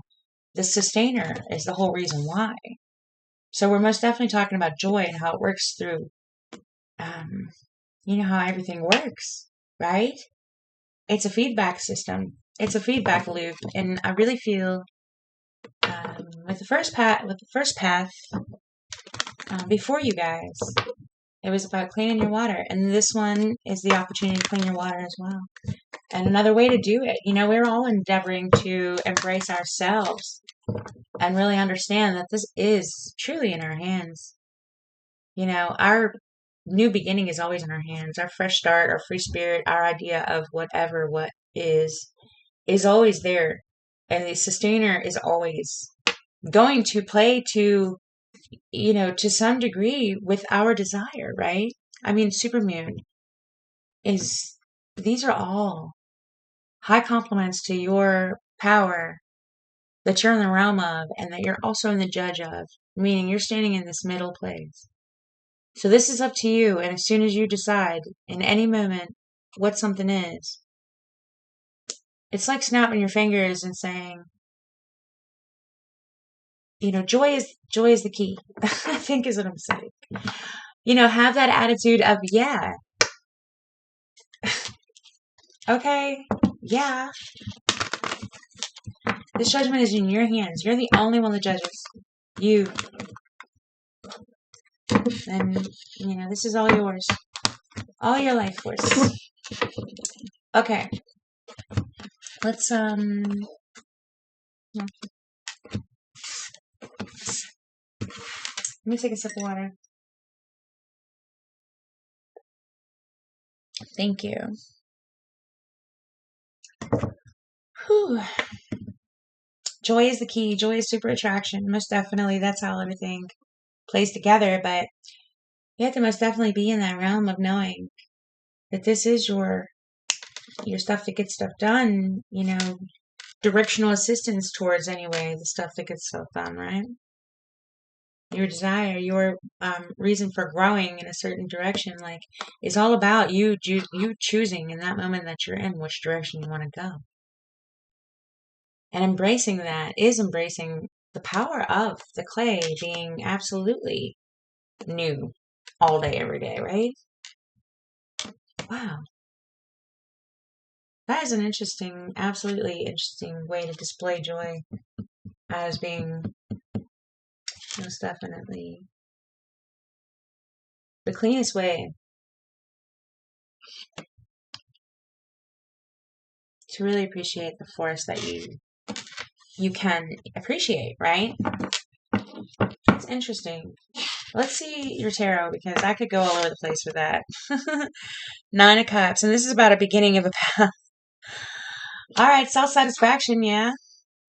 the sustainer is the whole reason why. So we're most definitely talking about joy and how it works through, how everything works, right? It's a feedback system. It's a feedback loop, and I really feel with the first path before you guys. It was about cleaning your water. And this one is the opportunity to clean your water as well. And another way to do it. We're all endeavoring to embrace ourselves and really understand that this is truly in our hands. Our new beginning is always in our hands. Our fresh start, our free spirit, our idea of what is always there. And the sustainer is always going to play to some degree with our desire, right? I mean, supermoon these are all high compliments to your power that you're in the realm of and that you're also in the judge of, meaning you're standing in this middle place. So this is up to you. And as soon as you decide in any moment what something is, it's like snapping your fingers and saying, joy is the key. I think is what I'm saying. Have that attitude of, yeah. Okay, yeah. This judgment is in your hands. You're the only one that judges. You. And, this is all yours. All your life force. Okay. Let's let me take a sip of water. Thank you. Whew. Joy is the key. Joy is super attraction. Most definitely, that's how everything plays together. But you have to most definitely be in that realm of knowing that this is your stuff that gets stuff done. You know, directional assistance towards anyway the stuff that gets stuff done, right? Your desire, your reason for growing in a certain direction, like, is all about you choosing in that moment that you're in which direction you want to go. And embracing that is embracing the power of the clay being absolutely new all day, every day, right? Wow. That is an interesting, absolutely interesting way to display joy as being most definitely the cleanest way to really appreciate the force that you can appreciate, right? It's interesting. Let's see your tarot, because I could go all over the place with that. 9 of Cups, and this is about a beginning of a path. All right, self-satisfaction, yeah.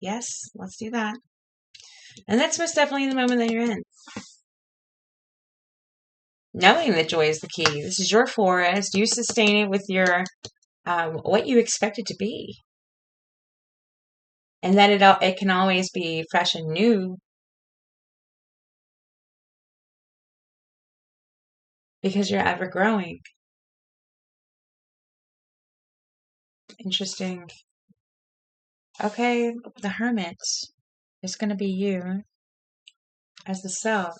Yes, let's do that. And that's most definitely the moment that you're in. Knowing that joy is the key. This is your forest. You sustain it with your what you expect it to be. And that it can always be fresh and new, because you're ever growing. Interesting. Okay, the Hermit is going to be you as the self.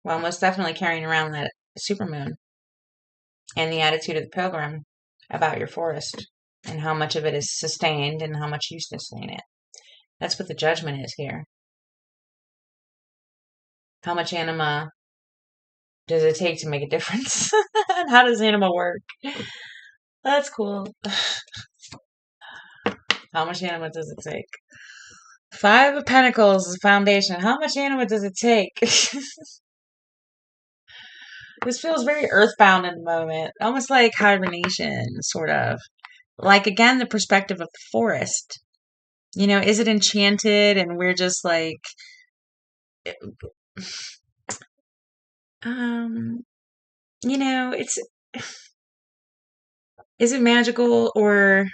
Well, most definitely carrying around that supermoon and the attitude of the pilgrim about your forest and how much of it is sustained and how much you sustain it. That's what the judgment is here. How much anima does it take to make a difference? And how does anima work? That's cool. How much anima does it take? 5 of Pentacles is foundation. How much anima does it take? This feels very earthbound in the moment. Almost like hibernation, sort of. Like, again, the perspective of the forest. You know, is it enchanted and we're just like, you know, is it magical, or,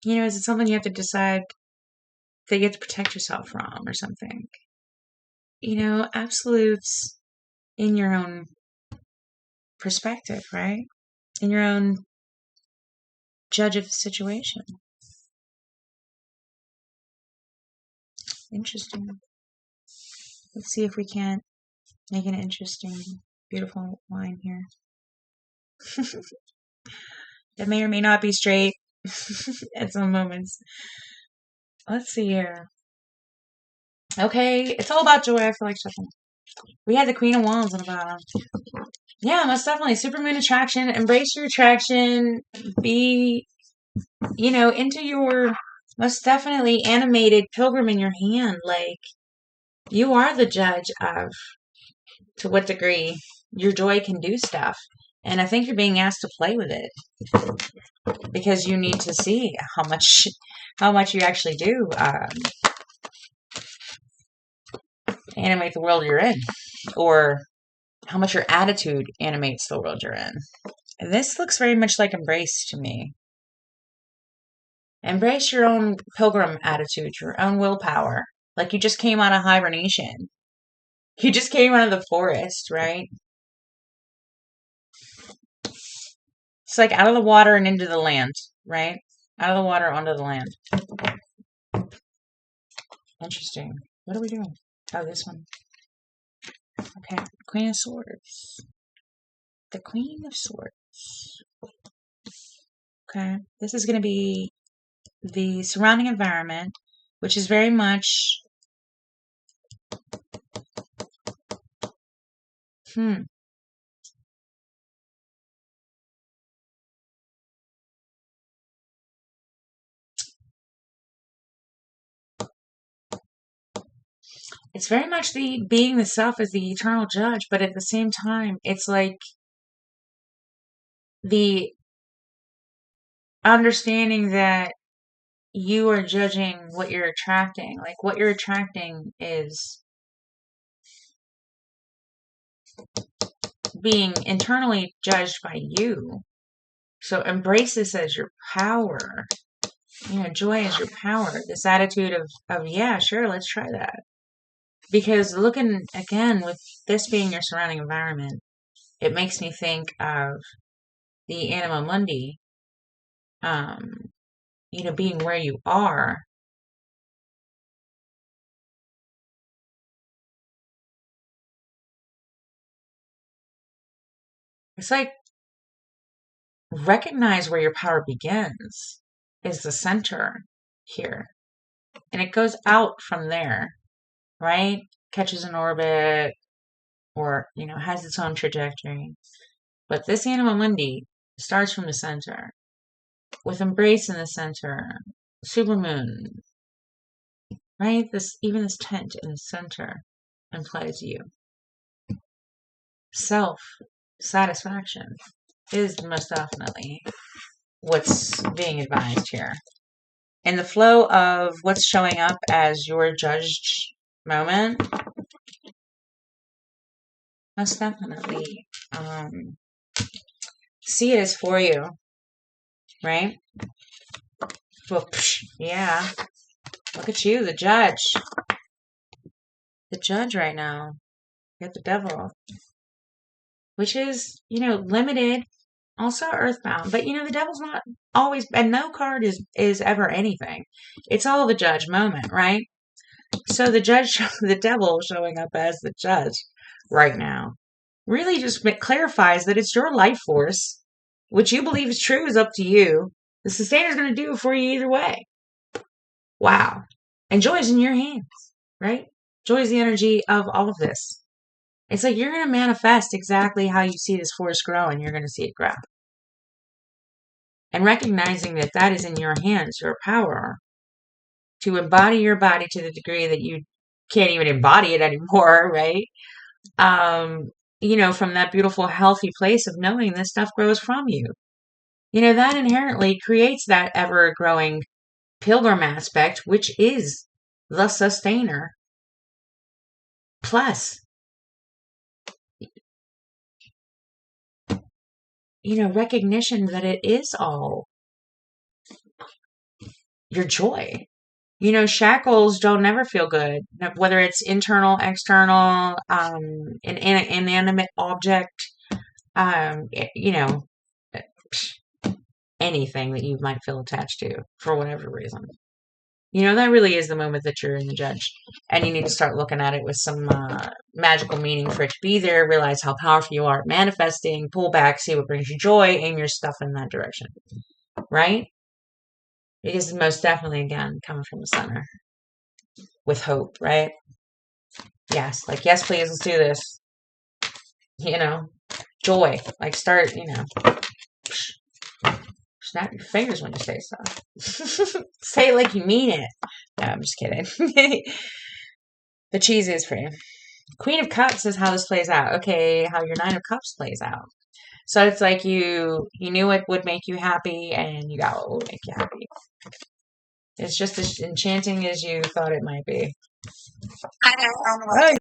you know, is it something you have to decide that you have to protect yourself from or something? You know, absolutes in your own perspective, right? In your own judge of the situation. Interesting. Let's see if we can't make an interesting, beautiful line here. That may or may not be straight at some moments. Let's see here. Okay, it's all about joy. I feel like shuffling. We had the Queen of Wands on the bottom. Yeah, most definitely. Supermoon attraction. Embrace your attraction. Be, you know, into your most definitely animated pilgrim in your hand. Like, you are the judge of to what degree your joy can do stuff. And I think you're being asked to play with it, because you need to see how much you actually do animate the world you're in, or how much your attitude animates the world you're in. And this looks very much like embrace to me. Embrace your own pilgrim attitude, your own willpower. Like you just came out of hibernation. You just came out of the forest, right? It's like out of the water and into the land, right? Out of the water onto the land. Interesting. What are we doing? Oh, this one. Okay. Queen of Swords. The Queen of Swords. Okay. This is going to be the surrounding environment which is very much, it's very much the being the self as the eternal judge, but at the same time, it's like the understanding that you are judging what you're attracting. Like what you're attracting is being internally judged by you. So embrace this as your power. Joy is your power. This attitude of yeah, sure, let's try that. Because looking again with this being your surrounding environment, it makes me think of the anima mundi, being where you are. It's like recognize where your power begins is the center here. And it goes out from there, right? Catches an orbit or, has its own trajectory. But this anima mundi starts from the center with embrace in the center, supermoon, right? Even this tent in the center implies you. Self-satisfaction is most definitely what's being advised here. In the flow of what's showing up as your judged moment, most definitely see it as for you, right? Well, yeah. Look at you, the judge. The judge right now. You got the devil. Which is, limited, also earthbound. But, the devil's not always, and no card is ever anything. It's all the judge moment, right? So the devil showing up as the judge right now really just clarifies that it's your life force. What you believe is true is up to you. The sustainer's going to do it for you either way. Wow. And joy is in your hands, right? Joy is the energy of all of this. It's like you're going to manifest exactly how you see this force grow, and you're going to see it grow. And recognizing that is in your hands, your power, to embody your body to the degree that you can't even embody it anymore, right? From that beautiful, healthy place of knowing this stuff grows from you. That inherently creates that ever-growing pilgrim aspect, which is the sustainer. Plus, recognition that it is all your joy. Shackles don't never feel good, whether it's internal, external, an inanimate object, anything that you might feel attached to for whatever reason. That really is the moment that you're in the judge. And you need to start looking at it with some magical meaning for it to be there. Realize how powerful you are at manifesting. Pull back, see what brings you joy. Aim your stuff in that direction. Right? Because most definitely, again, coming from the center. With hope, right? Yes. Like, yes, please, let's do this. Joy. Like, start, snap your fingers when you say stuff. Say it like you mean it. No, I'm just kidding. The cheese is free. Queen of Cups is how this plays out. Okay, how your Nine of Cups plays out. So it's like you knew it would make you happy, and you got what would make you happy. It's just as enchanting as you thought it might be. I know.